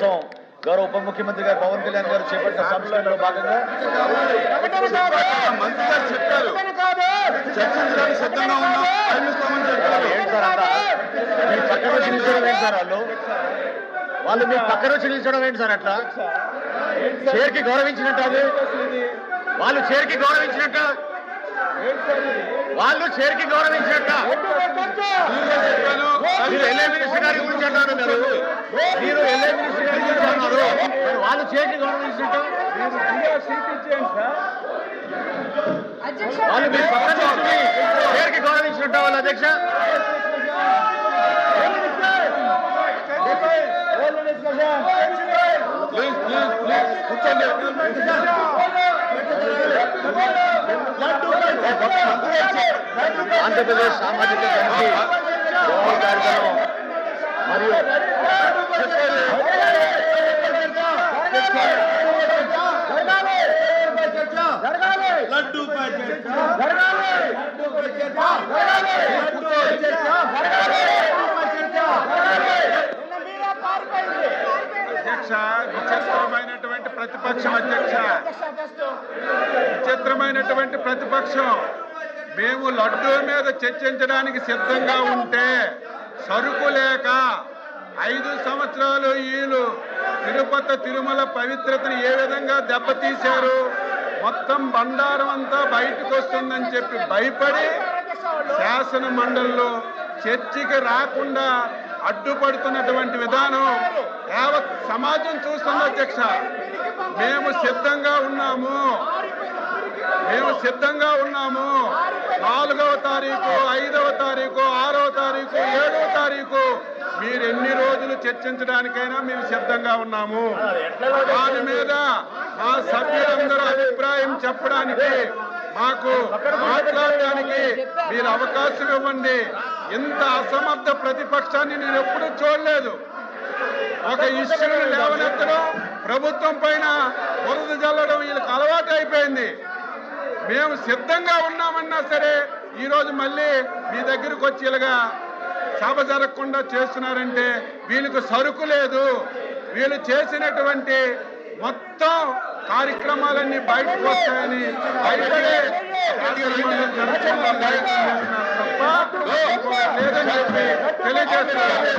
కోసం గౌరవ ఉప ముఖ్యమంత్రి గారు పవన్ కళ్యాణ్ గారు చేపట్టిన సంస్కరణలో భాగంగా మంత్రి గారు చెప్పారు చర్చించడానికి సిద్ధంగా ఉన్నాం ఏంటి సార్ అంతా మీ పక్కన చిలిచడం ఏంటి సార్ వాళ్ళు మీ పక్కన చిలిచడం ఏంటి సార్ అట్లా చైర్కి గౌరవించినట్టు అది వాళ్ళు చైర్కి గౌరవించినట్ట మీరు ఎల్ఏ మినిస్టర్ గారి గురించి అంటారు మీరు ఎల్ఏ మినిస్టర్ గారి గురించి అన్నారు వాళ్ళు చైర్కి గౌరవించినట్టు వాళ్ళు మీరు పక్కన కూర్చుని చైర్కి గౌరవించినట్ట వాళ్ళు అధ్యక్ష కూర్చోండి ఆంధ్రప్రదేశ్ సామాజిక కమిటీ కార్యక్రమం మరియు లడ్డూ అధ్యక్ష విచిత్రమైనటువంటి ప్రతిపక్షం అధ్యక్ష విచిత్రమైనటువంటి ప్రతిపక్షం మేము లడ్డూ మీద చర్చించడానికి సిద్ధంగా ఉంటే సరుకు లేక 5 సంవత్సరాలు వీళ్ళు తిరుపతి తిరుమల పవిత్రతను ఏ విధంగా దెబ్బతీశారు మొత్తం బండారం అంతా బయటకు వస్తుందని చెప్పి భయపడి శాసన మండలిలో చర్చకి రాకుండా అడ్డుపడుతున్నటువంటి విధానం యావత్ సమాజం చూస్తుంది అధ్యక్ష మేము సిద్ధంగా ఉన్నాము 4వ తారీఖు 5వ తారీఖు 6వ తారీఖు 7వ తారీఖు మీరు ఎన్ని రోజులు చర్చించడానికైనా మేము సిద్ధంగా ఉన్నాము దాని మీద మా సభ్యులందరూ అభిప్రాయం చెప్పడానికి మాకు మాట్లాడడానికి మీరు అవకాశం ఇవ్వండి ఇంత అసమర్థ ప్రతిపక్షాన్ని నేను ఎప్పుడూ చూడలేదు ఒక ఇష్యూని లేవనెత్తడం ప్రభుత్వం పైన బురద జల్లడం వీళ్ళకి అలవాటు అయిపోయింది మేము సిద్ధంగా ఉన్నామన్నా సరే ఈరోజు మళ్ళీ మీ దగ్గరకు వచ్చి ఇలాగా సభ జరగకుండా చేస్తున్నారంటే వీళ్ళకి సరుకు లేదు వీళ్ళు చేసినటువంటి మొత్తం కార్యక్రమాలన్నీ బయటకు వస్తాయని భయపడే లేదని చెప్పి తెలియజేస్తున్నారు.